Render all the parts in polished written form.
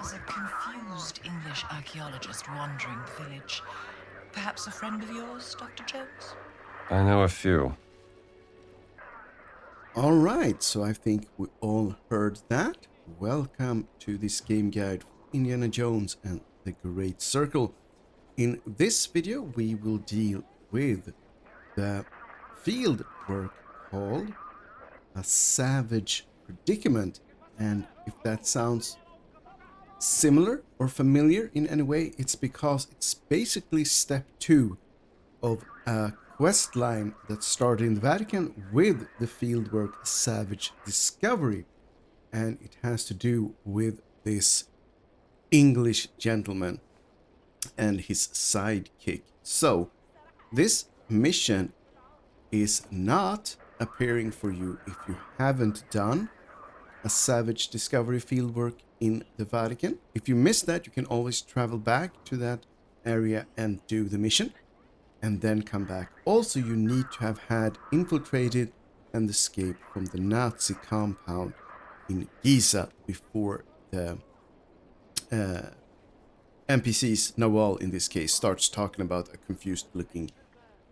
There's a confused English archaeologist wandering the village. Perhaps a friend of yours, Dr. Jones? I know a few. Alright, so I think we all heard that. Welcome to this game guide for Indiana Jones and the Great Circle. In this video we will deal with the field work called A Savage Predicament, and if that sounds similar or familiar in any way, it's because it's basically step 2 of a quest line that started in the Vatican with the fieldwork Savage Discovery, and it has to do with this English gentleman and his sidekick. So this mission is not appearing for you if you haven't done a Savage Discovery fieldwork in the Vatican. If you missed that, you can always travel back to that area and do the mission and then come back. Also, you need to have had infiltrated and escaped from the Nazi compound in Gizeh before the NPCs, Nawal in this case, starts talking about a confused looking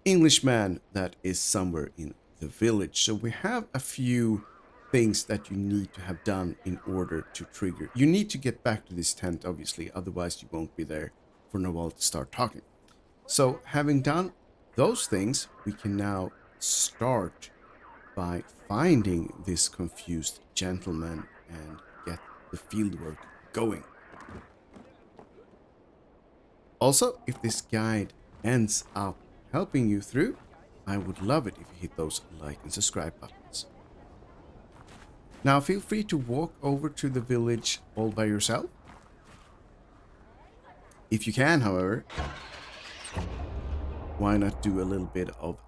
Englishman that is somewhere in the village. So we have a few things that you need to have done in order to trigger. You need to get back to this tent, obviously, otherwise you won't be there for Nawal to start talking. So having done those things, we can now start by finding this confused gentleman and get the fieldwork going. Also, if this guide ends up helping you through, I would love it if you hit those like and subscribe buttons. Now feel free to walk over to the village all by yourself. If you can, however, why not do a little bit of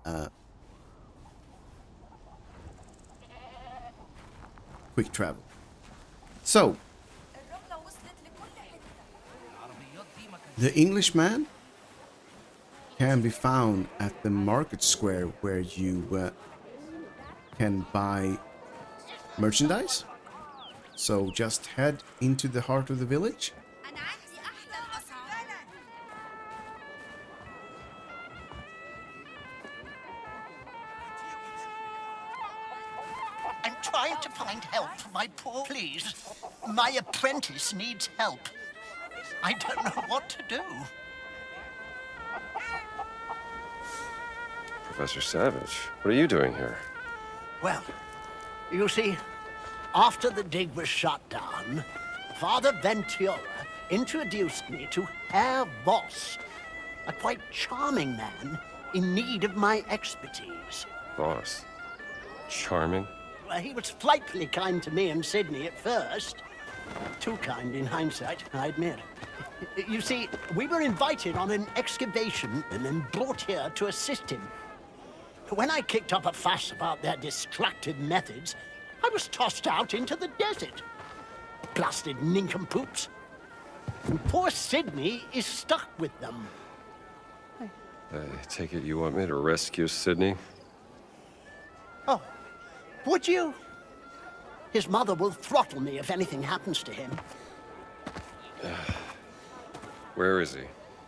quick travel. So, the Englishman can be found at the market square where you can buy merchandise. So just head into the heart of the village. I'm trying to find help for my poor... Please, my apprentice needs help. I don't know what to do. Professor Savage, what are you doing here? Well, you see, after the dig was shut down, Father Ventura introduced me to Herr Voss, a quite charming man in need of my expertise. Boss. Charming? Well, he was frightfully kind to me and Sidney at first. Too kind in hindsight, I admit. You see, we were invited on an excavation and then brought here to assist him. When I kicked up a fuss about their destructive methods, I was tossed out into the desert. Blasted nincompoops. And poor Sidney is stuck with them. I take it you want me to rescue Sidney? Oh, would you? His mother will throttle me if anything happens to him. Where is he?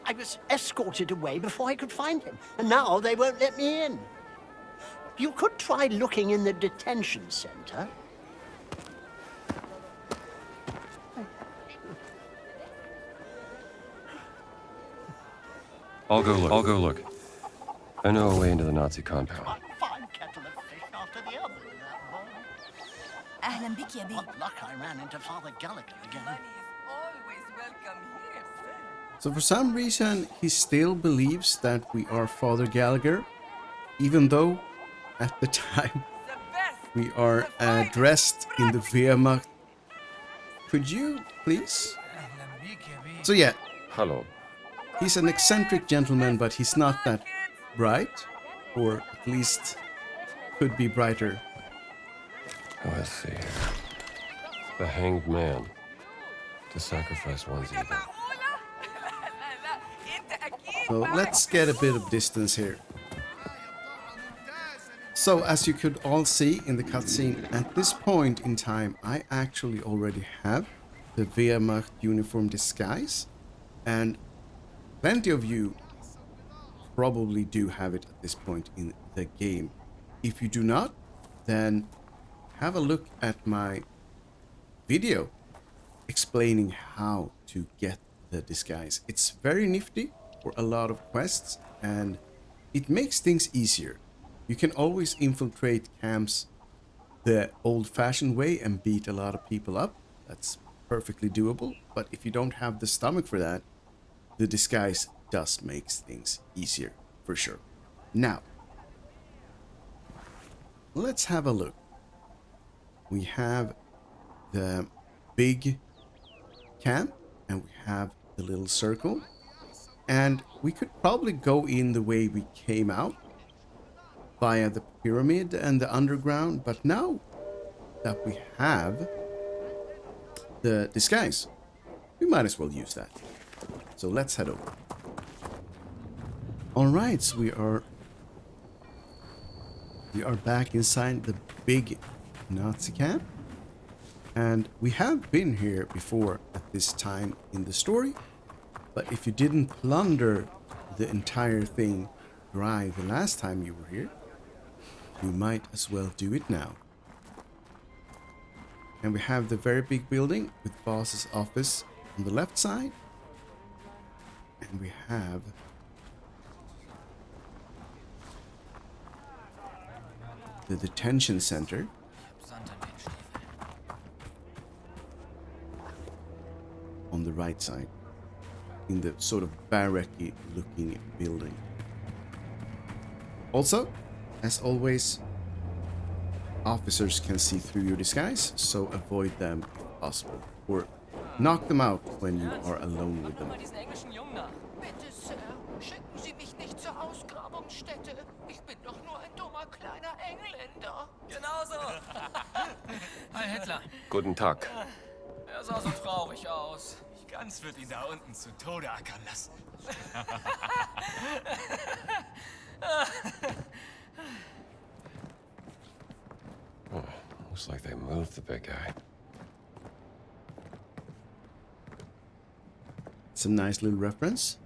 I was escorted away before I could find him, and now they won't let me in. You could try looking in the detention center. I'll go look. I know a way into the Nazi compound. One fine kettle of fish after the other in that bowl. أهلا بك يا بيه. What luck I ran into Father Gallagher again. Always welcome here, sir. So for some reason, he still believes that we are Father Gallagher, even though at the time we are dressed in the Wehrmacht. Could you, please? So yeah, Hello. he's an eccentric gentleman, but he's not that bright, or at least could be brighter. Let's see here. The hanged man. To sacrifice one's ego. So let's get a bit of distance here. So as you could all see in the cutscene, at this point in time, I actually already have the Wehrmacht uniform disguise, and plenty of you probably do have it at this point in the game. If you do not, then have a look at my video explaining how to get the disguise. It's very nifty for a lot of quests, and it makes things easier. You can always infiltrate camps the old-fashioned way and beat a lot of people up. That's perfectly doable, but if you don't have the stomach for that, the disguise does make things easier, for sure. Now, let's have a look. We have the big camp, and we have the little circle, and we could probably go in the way we came out, via the pyramid and the underground, but now that we have the disguise, we might as well use that. So let's head over. Alright, so we are back inside the big Nazi camp, and we have been here before at this time in the story, but if you didn't plunder the entire thing dry the last time you were here, you might as well do it now. And we have the very big building with boss's office on the left side, and we have the detention center on the right side, in the sort of barracky looking building. Also, as always, officers can see through your disguise, so avoid them if possible, or knock them out when you are alone with them. Bitte, Sir, schicken Sie mich nicht zur Ausgrabungsstätte. Ich bin doch nur ein dummer kleiner Engländer. Genauso. Heil Hitler. Guten Tag. Er sah so traurig aus. Gantz wird ihn da unten zu Tode ackern lassen. Oh, looks like they moved the big guy. It's a nice little reference.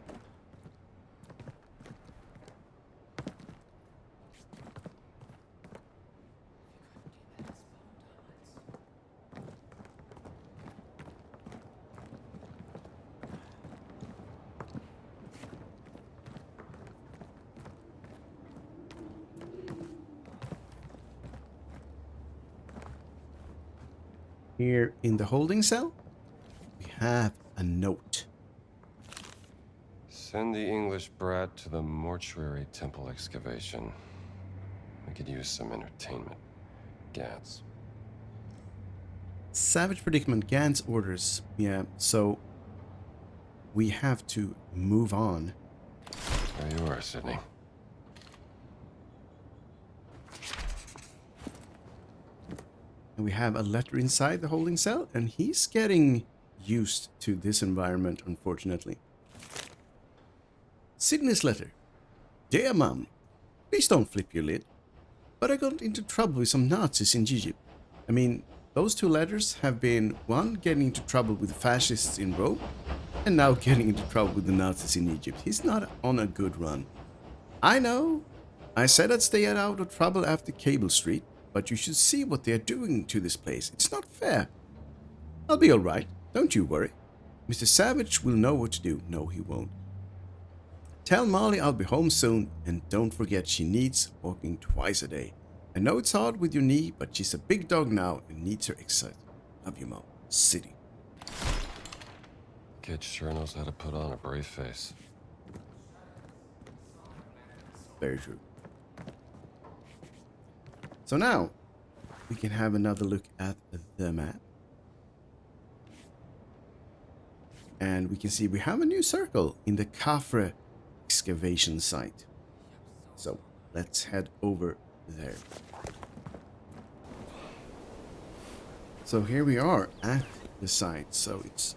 Here in the holding cell, we have a note. Send the English brat to the mortuary temple excavation. We could use some entertainment. Gantz. Savage Predicament, Gantz orders. Yeah, so we have to move on. There you are, Sidney. And we have a letter inside the holding cell, and he's getting used to this environment, unfortunately. Sidney's letter. Dear Mum, please don't flip your lid, but I got into trouble with some Nazis in Egypt. I mean, those two letters have been, one, getting into trouble with the fascists in Rome, and now getting into trouble with the Nazis in Egypt. He's not on a good run. I know. I said I'd stay out of trouble after Cable Street, but you should see what they are doing to this place. It's not fair. I'll be alright, don't you worry. Mr. Savage will know what to do. No, he won't. Tell Molly I'll be home soon, and don't forget she needs walking twice a day. I know it's hard with your knee, but she's a big dog now and needs her exercise. Love you, Mom. Sidney. Kid sure knows how to put on a brave face. Very true. So now, we can have another look at the map. And we can see we have a new circle in the Khafre excavation site. So, let's head over there. So here we are at the site. So it's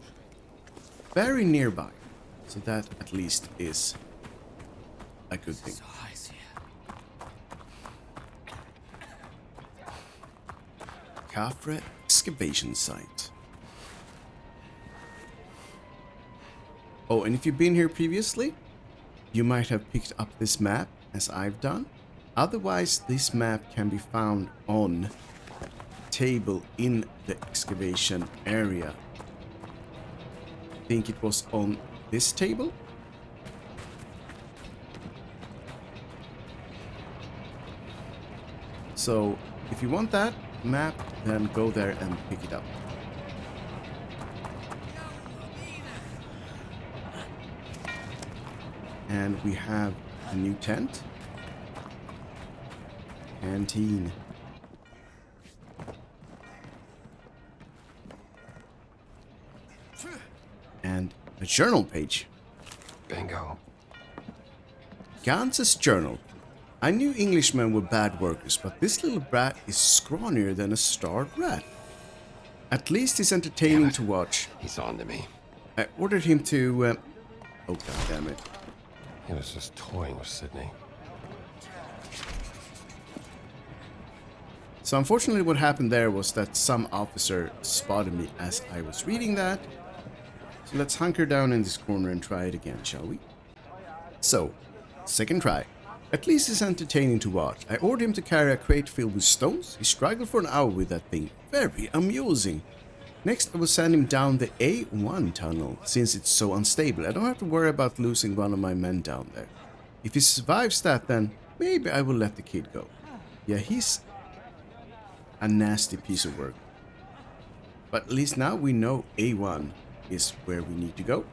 very nearby. So that at least is a good thing. So heiß hier. Khafre excavation site. Oh, and if you've been here previously, you might have picked up this map, as I've done. Otherwise, this map can be found on a table in the excavation area. I think it was on this table. So, if you want that map, then go there and pick it up. And we have a new tent. Canteen. And a journal page. Bingo. Gantz's journal. I knew Englishmen were bad workers, but this little brat is scrawnier than a starved rat. At least he's entertaining to watch. He's on to me. I ordered him to... oh, goddammit. He was just toying with Sidney. So unfortunately what happened there was that some officer spotted me as I was reading that. So let's hunker down in this corner and try it again, shall we? So, second try. At least it's entertaining to watch. I ordered him to carry a crate filled with stones. He struggled for an hour with that thing. Very amusing. Next, I will send him down the A1 tunnel, since it's so unstable. I don't have to worry about losing one of my men down there. If he survives that, then maybe I will let the kid go. Yeah, he's a nasty piece of work. But at least now we know A1 is where we need to go.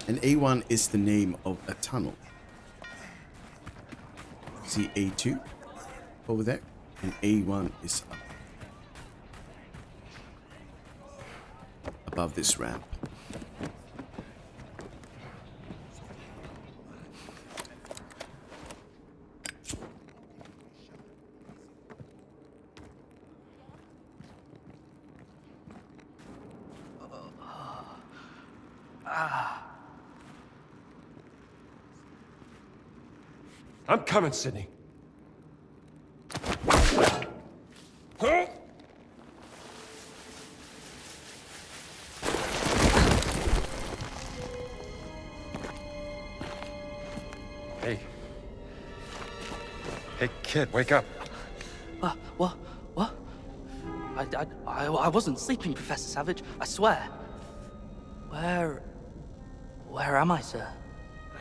And A1 is the name of a tunnel. See A2 over there, and A1 is up above this ramp. I'm coming, Sidney. Hey. Hey, kid, wake up. What? I wasn't sleeping, Professor Savage. I swear. Where am I, sir?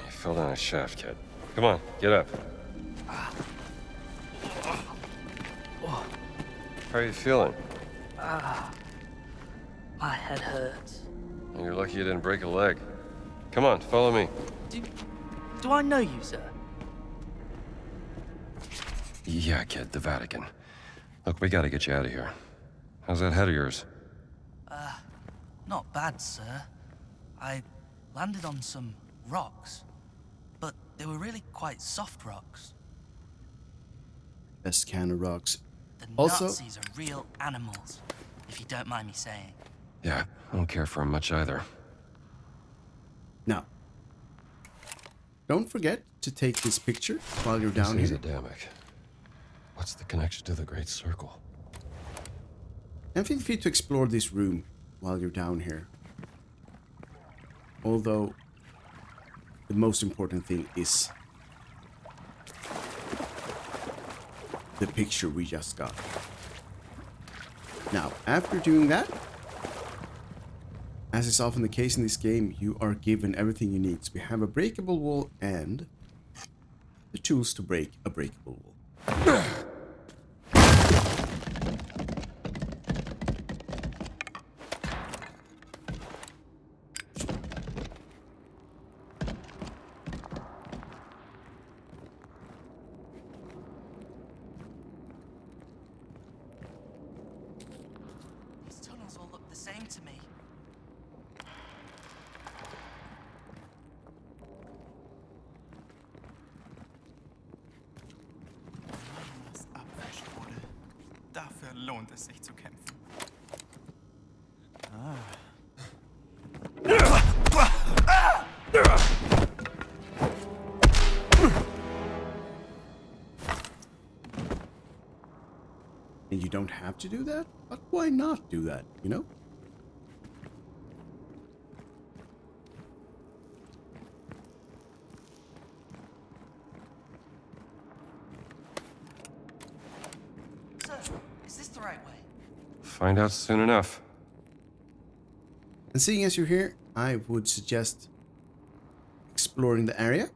You fell down a shaft, kid. Come on, get up. How are you feeling? My head hurts. You're lucky you didn't break a leg. Come on, follow me. Do I know you, sir? Yeah, kid, the Vatican. Look, we gotta get you out of here. How's that head of yours? Not bad, sir. I landed on some rocks, but they were really quite soft rocks. Best kind of rocks. The Also, Nazis are real animals, if you don't mind me saying. Yeah, I don't care for him much either. now, don't forget to take this picture while you're down This is here. Adamic. What's the connection to the Great Circle? And feel free to explore this room while you're down here. Although, the most important thing is the picture we just got. Now, after doing that, as is often the case in this game, you are given everything you need. So we have a breakable wall and the tools to break a breakable wall. These tunnels all look the same to me. Was abwäscht wurde. Dafür lohnt es sich zu kämpfen. And you don't have to do that, but why not do that, you know? Is this the right way? Find out soon enough. And seeing as you're here, I would suggest exploring the area.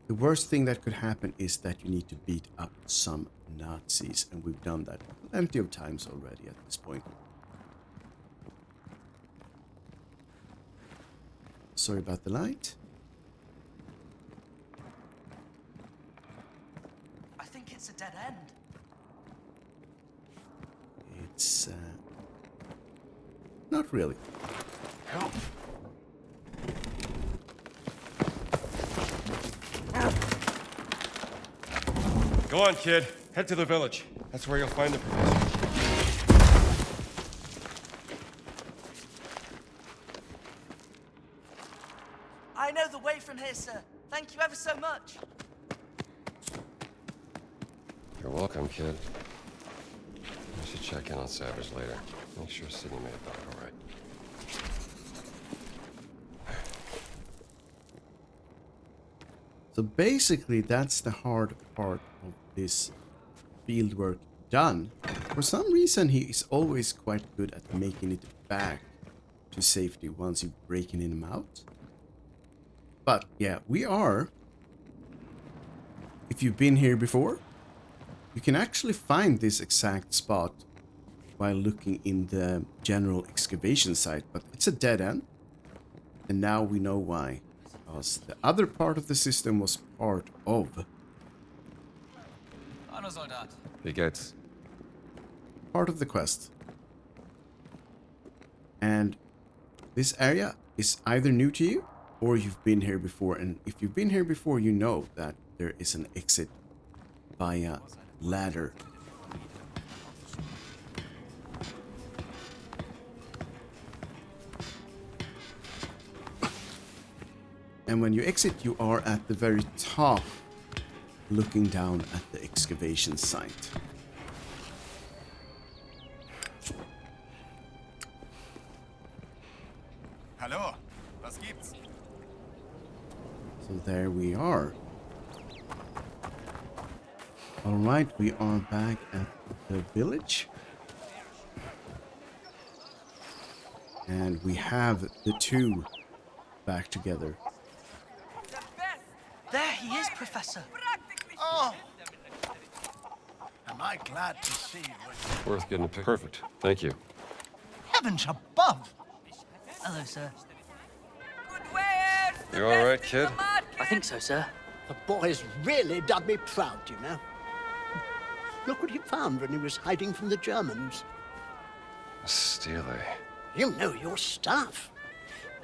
The worst thing that could happen is that you need to beat up some Nazis, and we've done that plenty of times already at this point. Sorry about the light. I think it's a dead end. It's not really. Go on, kid. Head to the village. That's where you'll find the professor. I know the way from here, sir. Thank you ever so much. You're welcome, kid. I should check in on Savage later. Make sure Sidney made it back all right. So basically, that's the hard part of this fieldwork done. For some reason, he is always quite good at making it back to safety once you've breaking him out. But yeah, we are. If you've been here before, you can actually find this exact spot while looking in the general excavation site, but it's a dead end. And now we know why. Because the other part of the system was part of. Hallo, Soldat. Wie geht's? Part of the quest. And this area is either new to you or you've been here before. And if you've been here before, you know that there is an exit via ladder. And when you exit, you are at the very top, looking down at the excavation site. Hallo, was gibt's? So there we are. Alright, we are back at the village. And we have the two back together. There he is, Professor. Oh! Am I glad to see you? Worth getting a pic. Perfect. Thank you. Heavens above! Hello, sir. You all right, kid? I think so, sir. The boy's really done me proud, you know. Look what he found when he was hiding from the Germans. Steely. You know your stuff.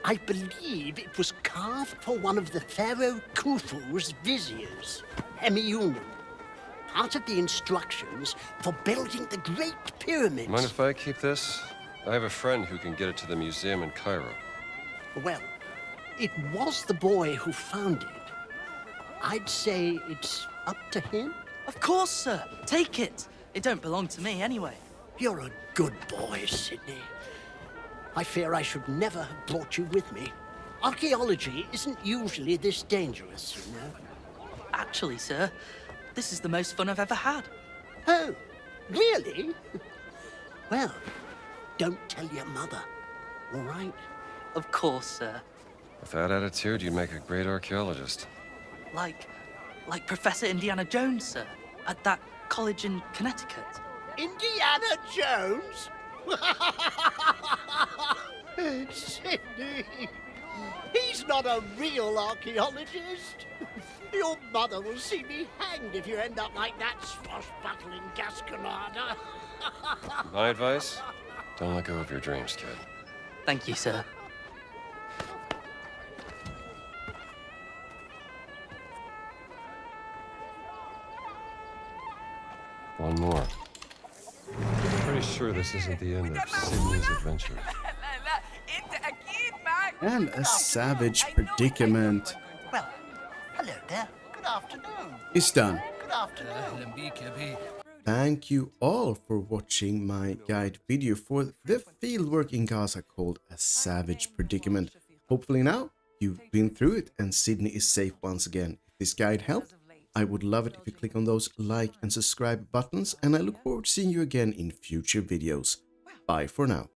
I believe it was carved for one of the Pharaoh Khufu's viziers, Hemiunu. Part of the instructions for building the Great Pyramids. Mind if I keep this? I have a friend who can get it to the museum in Cairo. Well, it was the boy who found it. I'd say it's up to him. Of course, sir. Take it. It don't belong to me anyway. You're a good boy, Sidney. I fear I should never have brought you with me. Archaeology isn't usually this dangerous, you know. Actually, sir, this is the most fun I've ever had. Oh, really? Well, don't tell your mother, all right? Of course, sir. With that attitude, you'd make a great archaeologist. Like Professor Indiana Jones, sir, at that college in Connecticut. Indiana Jones? Sidney, he's not a real archaeologist. Your mother will see me hanged if you end up like that swashbuckling Gasconada. My advice? Don't let go of your dreams, kid. Thank you, sir. One more. Pretty sure this isn't the end of Sidney's adventure. And a savage predicament Well, hello there. Good afternoon. is done. Good afternoon. Thank you all for watching my guide video for the fieldwork in Gaza called A Savage Predicament. Hopefully now you've been through it and Sidney is safe once again. If this guide helped, I would love it if you click on those like and subscribe buttons, and I look forward to seeing you again in future videos. Bye for now.